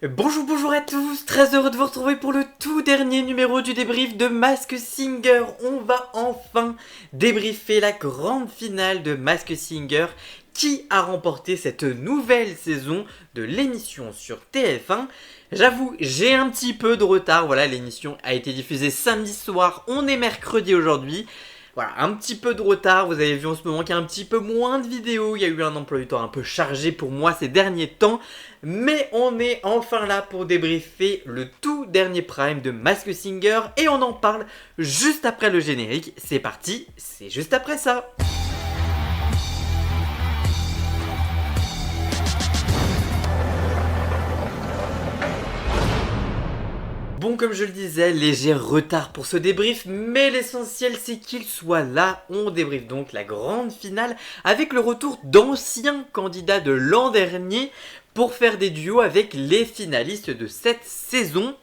Bonjour à tous, très heureux de vous retrouver pour le tout dernier numéro du débrief de Mask Singer. On va enfin débriefer la grande finale de Mask Singer qui a remporté cette nouvelle saison de l'émission sur TF1. J'avoue, j'ai un petit peu de retard, voilà, l'émission a été diffusée samedi soir, on est mercredi aujourd'hui. Voilà, un petit peu de retard, vous avez vu en ce moment qu'il y a un petit peu moins de vidéos, il y a eu un emploi du temps un peu chargé pour moi ces derniers temps, mais on est enfin là pour débriefer le tout dernier prime de Mask Singer et on en parle juste après le générique. C'est parti, c'est juste après ça. Bon, comme je le disais, léger retard pour ce débrief, mais l'essentiel c'est qu'il soit là. On débriefe donc la grande finale avec le retour d'anciens candidats de l'an dernier pour faire des duos avec les finalistes de cette saison.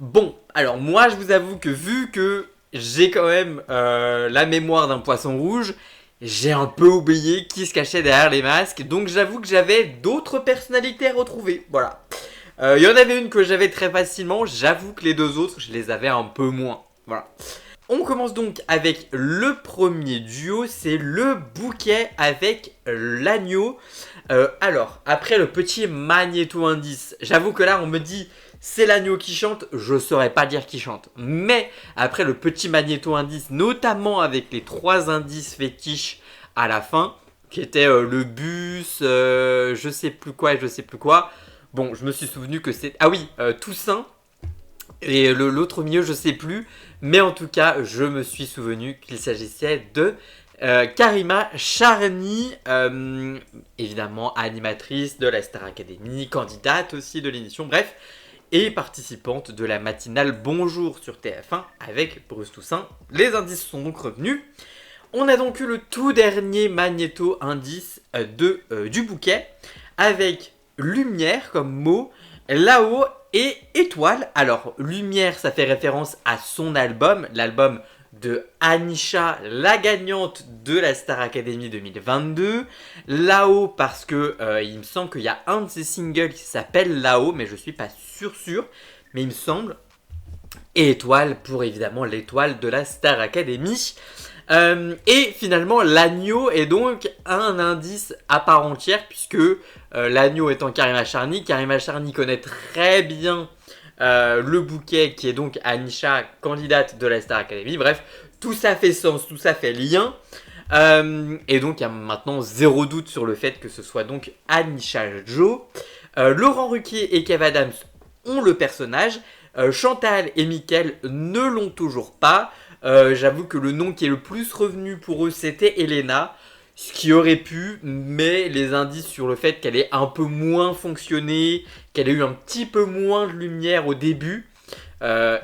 Bon, alors moi je vous avoue que vu que j'ai quand même la mémoire d'un poisson rouge, j'ai un peu oublié qui se cachait derrière les masques, donc j'avoue que j'avais d'autres personnalités à retrouver. Voilà. Il y en avait une que j'avais très facilement, j'avoue que les deux autres, je les avais un peu moins. Voilà. On commence donc avec le premier duo, c'est le bouquet avec l'agneau. Alors, après le petit magnéto-indice, j'avoue que là on me dit c'est l'agneau qui chante, je saurais pas dire qui chante. Mais après le petit magnéto-indice, notamment avec les 3 indices fétiches à la fin, qui étaient le bus, je sais plus quoi et je sais plus quoi. Bon, je me suis souvenu que c'est... Ah oui, Toussaint. Et l'autre milieu, je sais plus. Mais en tout cas, je me suis souvenu qu'il s'agissait de Karima Charny. Évidemment, animatrice de la Star Academy, candidate aussi de l'émission. Bref, et participante de la matinale Bonjour sur TF1 avec Bruce Toussaint. Les indices sont donc revenus. On a donc eu le tout dernier magnéto indice du bouquet avec lumière comme mot, là-haut et étoile. Alors, lumière, ça fait référence à son album, l'album de Anisha, la gagnante de la Star Academy 2022. Là-haut, parce que il me semble qu'il y a un de ses singles qui s'appelle Là-haut, mais je suis pas sûr, mais il me semble. Et étoile pour évidemment l'étoile de la Star Academy. Et finalement, l'agneau est donc un indice à part entière, puisque l'agneau étant Karima Charny connaît très bien le bouquet, qui est donc Anisha, candidate de la Star Academy. Bref, tout ça fait sens, tout ça fait lien. Et donc, il y a maintenant zéro doute sur le fait que ce soit donc Anisha Joe. Laurent Ruquier et Kev Adams ont le personnage. Chantal et Mickaël ne l'ont toujours pas. J'avoue que le nom qui est le plus revenu pour eux, c'était Elena. Ce qui aurait pu, mais les indices sur le fait qu'elle ait un peu moins fonctionné, qu'elle ait eu un petit peu moins de lumière au début,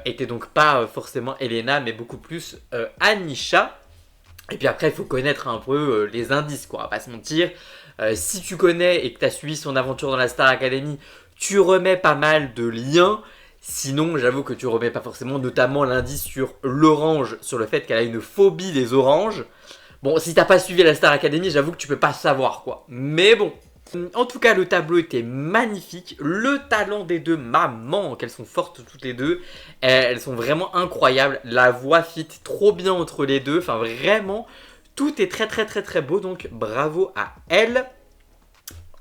étaient donc pas forcément Elena, mais beaucoup plus Anisha. Et puis après, il faut connaître un peu les indices, quoi, on va pas se mentir. Si tu connais et que tu as suivi son aventure dans la Star Academy, tu remets pas mal de liens. Sinon, j'avoue que tu remets pas forcément, notamment l'indice sur l'orange, sur le fait qu'elle a une phobie des oranges. Bon, si t'as pas suivi la Star Academy, j'avoue que tu peux pas savoir quoi. Mais bon. En tout cas, le tableau était magnifique. Le talent des deux, maman, qu'elles sont fortes toutes les deux. Elles sont vraiment incroyables. La voix fit trop bien entre les deux. Enfin, vraiment, tout est très beau. Donc, bravo à elles.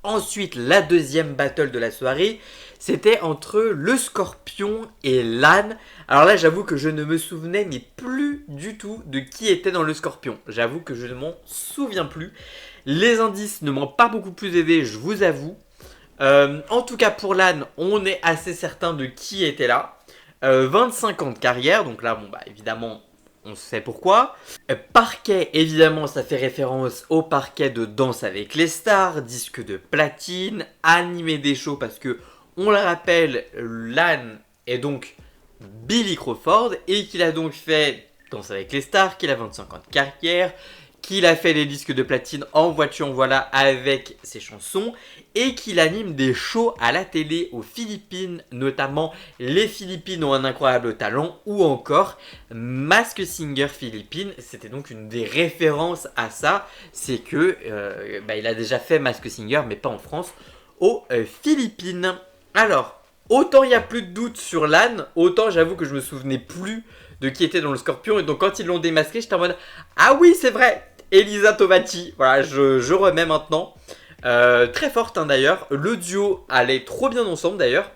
Ensuite, la deuxième battle de la soirée, c'était entre le Scorpion et l'âne. Alors là, j'avoue que je ne me souvenais mais plus du tout de qui était dans le Scorpion. J'avoue que je ne m'en souviens plus. Les indices ne m'ont pas beaucoup plus aidé, je vous avoue. En tout cas, pour l'âne, on est assez certain de qui était là. 25 ans de carrière, donc là, bon bah évidemment, on sait pourquoi. Parquet, évidemment, ça fait référence au parquet de Danse avec les stars, disque de platine, animé des shows parce que, on le rappelle, l'âne est donc Billy Crawford et qu'il a donc fait Danse avec les stars, qu'il a 25 ans de carrière, qu'il a fait des disques de platine en voiture, voilà, avec ses chansons, et qu'il anime des shows à la télé aux Philippines, notamment Les Philippines ont un incroyable talent, ou encore Mask Singer Philippines. C'était donc une des références à ça, c'est que il a déjà fait Mask Singer, mais pas en France, aux Philippines. Alors, autant il n'y a plus de doute sur l'âne, autant j'avoue que je me souvenais plus de qui était dans le scorpion. Et donc quand ils l'ont démasqué, j'étais en mode ah oui c'est vrai, Elisa Tovati. Voilà, je remets maintenant. Très forte hein, d'ailleurs. Le duo allait trop bien ensemble d'ailleurs.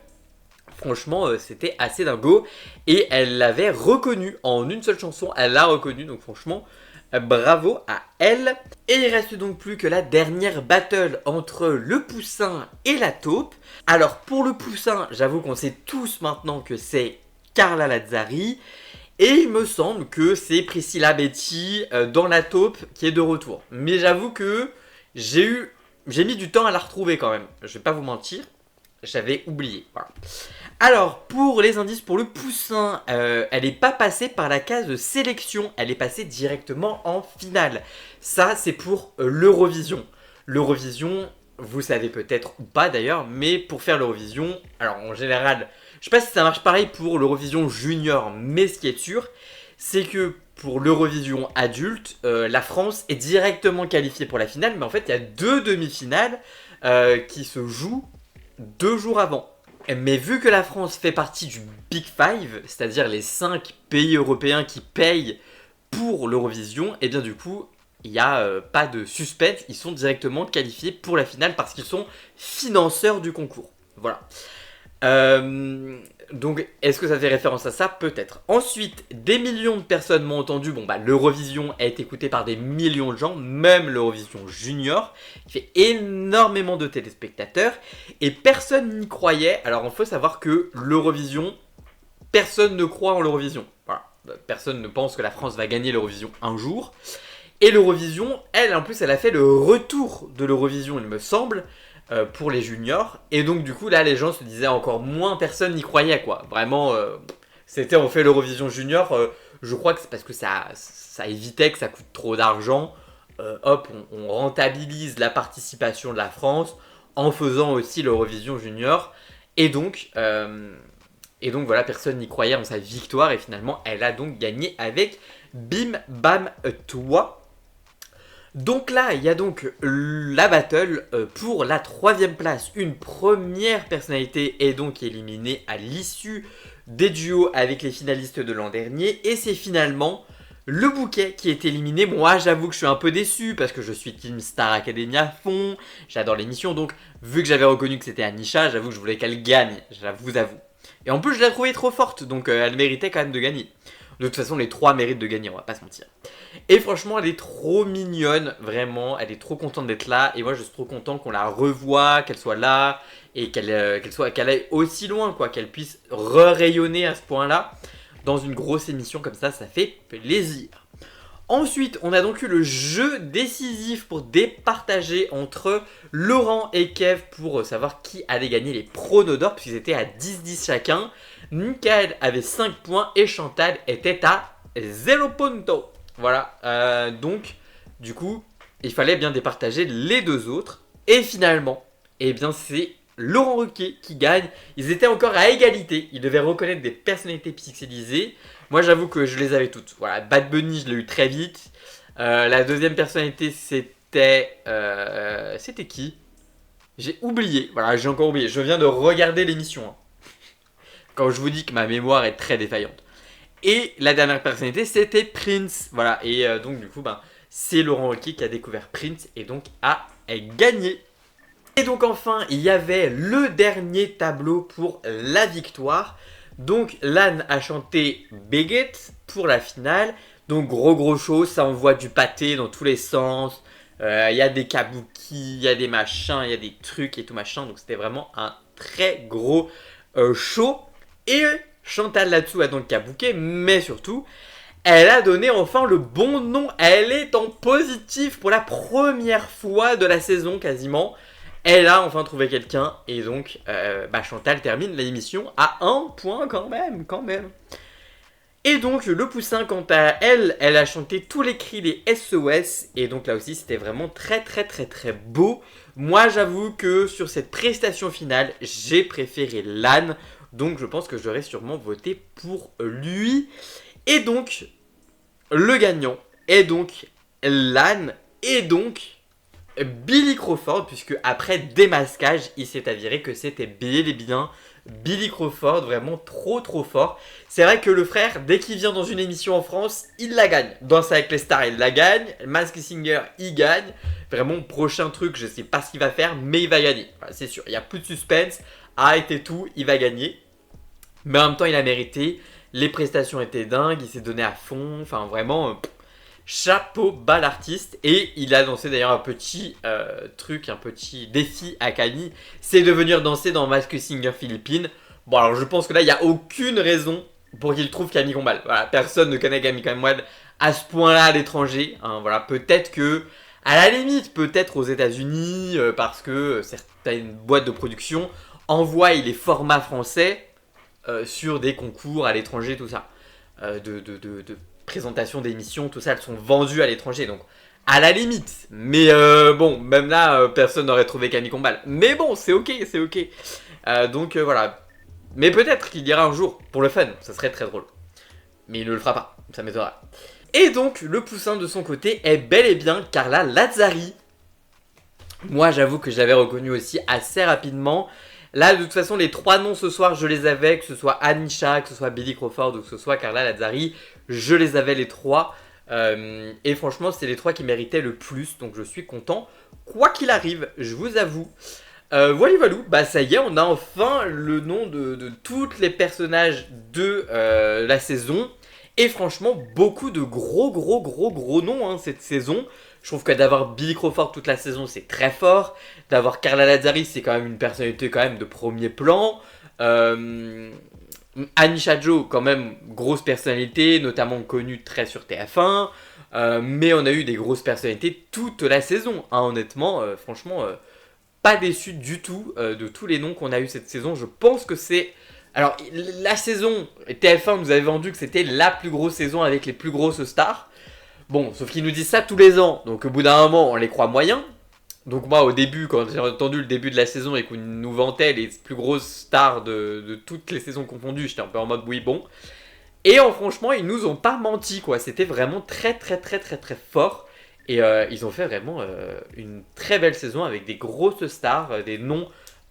Franchement, c'était assez dingo. Et elle l'avait reconnu en une seule chanson. Elle l'a reconnu. Donc franchement, bravo à elle. Et il reste donc plus que la dernière battle entre le poussin et la taupe. Alors pour le poussin, j'avoue qu'on sait tous maintenant que c'est Carla Lazzari. Et il me semble que c'est Priscilla Betty dans la taupe qui est de retour. Mais j'avoue que j'ai mis du temps à la retrouver quand même. Je vais pas vous mentir. J'avais oublié. Voilà. Alors, pour les indices pour le poussin, elle n'est pas passée par la case de sélection. Elle est passée directement en finale. Ça, c'est pour l'Eurovision. L'Eurovision, vous savez peut-être ou pas d'ailleurs, mais pour faire l'Eurovision, alors en général, je sais pas si ça marche pareil pour l'Eurovision junior, mais ce qui est sûr, c'est que pour l'Eurovision adulte, la France est directement qualifiée pour la finale, mais en fait, il y a 2 demi-finales qui se jouent 2 jours avant. Mais vu que la France fait partie du Big Five, c'est-à-dire les 5 pays européens qui payent pour l'Eurovision, et bien du coup, il n'y a pas de suspense, ils sont directement qualifiés pour la finale parce qu'ils sont financeurs du concours. Voilà. Donc, est-ce que ça fait référence à ça? Peut-être. Ensuite, des millions de personnes m'ont entendu. Bon, bah, l'Eurovision est écoutée par des millions de gens, même l'Eurovision Junior, qui fait énormément de téléspectateurs, et personne n'y croyait. Alors, il faut savoir que l'Eurovision, personne ne croit en l'Eurovision. Voilà. Personne ne pense que la France va gagner l'Eurovision un jour. Et l'Eurovision, elle, en plus, elle a fait le retour de l'Eurovision, il me semble, pour les juniors. Et donc, du coup, là, les gens se disaient encore moins, personne n'y croyait, quoi. Vraiment, c'était, on fait l'Eurovision junior. Je crois que c'est parce que ça évitait que ça coûte trop d'argent. Hop, on rentabilise la participation de la France en faisant aussi l'Eurovision junior. Et donc, voilà, personne n'y croyait en sa victoire. Et finalement, elle a donc gagné avec Bim Bam Toi. Donc là, il y a donc la battle pour la 3e place. Une première personnalité est donc éliminée à l'issue des duos avec les finalistes de l'an dernier. Et c'est finalement le bouquet qui est éliminé. Moi, j'avoue que je suis un peu déçu parce que je suis Team Star Academy à fond. J'adore l'émission. Donc, vu que j'avais reconnu que c'était Anisha, j'avoue que je voulais qu'elle gagne. J'avoue. Et en plus, je l'ai trouvée trop forte. Donc, elle méritait quand même de gagner. De toute façon, les 3 méritent de gagner, on va pas se mentir. Et franchement, elle est trop mignonne, vraiment. Elle est trop contente d'être là. Et moi, je suis trop content qu'on la revoie, qu'elle soit là. Et qu'elle aille aussi loin, quoi. Qu'elle puisse rayonner à ce point-là. Dans une grosse émission comme ça fait plaisir. Ensuite, on a donc eu le jeu décisif pour départager entre Laurent et Kev pour savoir qui allait gagner les pronos d'or, puisqu'ils étaient à 10-10 chacun. Michael avait 5 points et Chantal était à 0 punto. Voilà, donc du coup, il fallait bien départager les 2 autres. Et finalement, eh bien c'est Laurent Ruquier qui gagne. Ils étaient encore à égalité, ils devaient reconnaître des personnalités pixelisées. Moi j'avoue que je les avais toutes. Voilà, Bad Bunny je l'ai eu très vite. La deuxième personnalité c'était qui? J'ai oublié, voilà j'ai encore oublié. Je viens de regarder l'émission. Hein. Quand je vous dis que ma mémoire est très défaillante. Et la dernière personnalité c'était Prince. Voilà, et donc du coup c'est Laurent Ruquier qui a découvert Prince et donc a gagné. Et donc enfin, il y avait le dernier tableau pour la victoire. Donc Lan a chanté Beget pour la finale. Donc gros show, ça envoie du pâté dans tous les sens. Il y a des kabuki, il y a des machins, il y a des trucs et tout machin. Donc c'était vraiment un très gros show. Et Chantal là-dessous a donc kabuké, mais surtout, elle a donné enfin le bon nom. Elle est en positif pour la première fois de la saison quasiment. Elle a enfin trouvé quelqu'un et donc Chantal termine l'émission à 1 point quand même. Et donc le poussin quant à elle, elle a chanté tous les cris des SOS et donc là aussi c'était vraiment très beau. Moi j'avoue que sur cette prestation finale, j'ai préféré Lan, donc je pense que j'aurais sûrement voté pour lui. Et donc le gagnant est donc Lan et donc Billy Crawford, puisque après démasquage, il s'est avéré que c'était bel et bien Billy Crawford, vraiment trop fort. C'est vrai que le frère, dès qu'il vient dans une émission en France, il la gagne. Danse avec les stars, il la gagne. Masked Singer, il gagne. Vraiment, prochain truc, je sais pas ce qu'il va faire, mais il va gagner. Voilà, c'est sûr, il n'y a plus de suspense. Arrêtez tout, il va gagner. Mais en même temps, il a mérité. Les prestations étaient dingues, il s'est donné à fond. Enfin, vraiment, chapeau bas l'artiste. Et il a lancé d'ailleurs un petit truc, un petit défi à Camille. C'est de venir danser dans Masked Singer Philippines. Bon, alors je pense que là, il n'y a aucune raison pour qu'il trouve Camille Combal. Voilà, personne ne connaît Camille Combal à ce point-là à l'étranger. Hein, voilà, peut-être que, à la limite, peut-être aux États-Unis, parce que certaines boîtes de production envoient les formats français sur des concours à l'étranger, tout ça. De présentation d'émissions, tout ça, elles sont vendues à l'étranger. Donc, à la limite. Mais bon, même là, personne n'aurait trouvé Camille Combal. Mais bon, c'est ok, c'est ok. Donc voilà. Mais peut-être qu'il ira un jour pour le fun, ça serait très drôle. Mais il ne le fera pas, ça m'étonnerait. Et donc, le poussin de son côté est bel et bien Carla Lazzari. Moi, j'avoue que je l'avais reconnu aussi assez rapidement. Là, de toute façon, les 3 noms ce soir, je les avais, que ce soit Anisha, que ce soit Billy Crawford ou que ce soit Carla Lazzari. Je les avais les 3. Et franchement, c'est les 3 qui méritaient le plus, donc je suis content. Quoi qu'il arrive, je vous avoue. Voilà, bah ça y est, on a enfin le nom de tous les personnages de la saison. Et franchement, beaucoup de gros noms hein, cette saison. Je trouve que d'avoir Billy Crawford toute la saison, c'est très fort. D'avoir Carla Lazzari, c'est quand même une personnalité quand même de premier plan. Anisha Joe, quand même, grosse personnalité, notamment connue très sur TF1. Mais on a eu des grosses personnalités toute la saison. Hein, honnêtement, franchement, pas déçu du tout de tous les noms qu'on a eu cette saison. Je pense que c'est... Alors, la saison, TF1 nous avait vendu que c'était la plus grosse saison avec les plus grosses stars. Bon, sauf qu'ils nous disent ça tous les ans. Donc, au bout d'un moment, on les croit moyens. Donc, moi, au début, quand j'ai entendu le début de la saison et qu'on nous vantait les plus grosses stars de toutes les saisons confondues, j'étais un peu en mode oui, bon. Et franchement, ils nous ont pas menti, quoi. C'était vraiment très fort. Et ils ont fait vraiment une très belle saison avec des grosses stars, des noms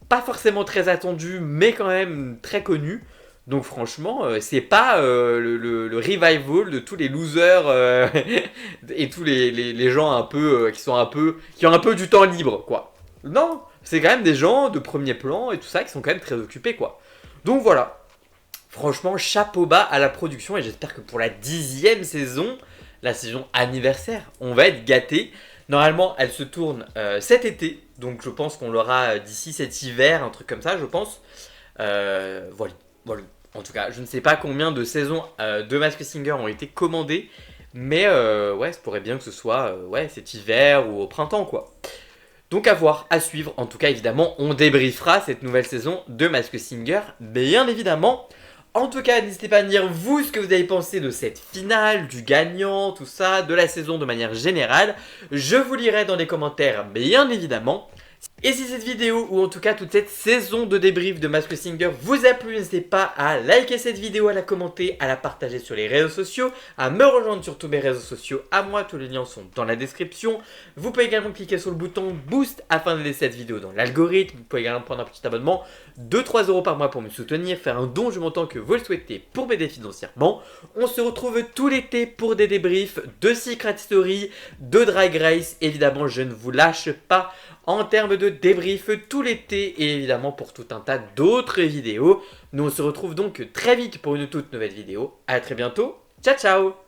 pas forcément très attendus, mais quand même très connus. Donc franchement, c'est pas le revival de tous les losers et tous les gens un peu qui ont un peu du temps libre, quoi. Non, c'est quand même des gens de premier plan et tout ça qui sont quand même très occupés, quoi. Donc voilà. Franchement, chapeau bas à la production et j'espère que pour la 10e saison, la saison anniversaire, on va être gâtés. Normalement, elle se tourne cet été, donc je pense qu'on l'aura d'ici cet hiver, un truc comme ça, je pense. Voilà. En tout cas, je ne sais pas combien de saisons de Masked Singer ont été commandées, mais ouais, ça pourrait bien que ce soit ouais, cet hiver ou au printemps, quoi. Donc à voir, à suivre. En tout cas, évidemment, on débriefera cette nouvelle saison de Masked Singer, bien évidemment. En tout cas, n'hésitez pas à me dire vous ce que vous avez pensé de cette finale, du gagnant, tout ça, de la saison de manière générale. Je vous lirai dans les commentaires, bien évidemment. Et si cette vidéo, ou en tout cas toute cette saison de débrief de Masked Singer vous a plu, n'hésitez pas à liker cette vidéo, à la commenter, à la partager sur les réseaux sociaux, à me rejoindre sur tous mes réseaux sociaux à moi, tous les liens sont dans la description. Vous pouvez également cliquer sur le bouton boost afin d'aider cette vidéo dans l'algorithme. Vous pouvez également prendre un petit abonnement de 3 € par mois pour me soutenir, faire un don du montant que vous le souhaitez pour m'aider financièrement. On se retrouve tout l'été pour des débriefs de Secret Story, de Drag Race. Évidemment, je ne vous lâche pas en termes de débrief tout l'été et évidemment pour tout un tas d'autres vidéos. Nous on se retrouve donc très vite pour une toute nouvelle vidéo. À très bientôt. Ciao ciao.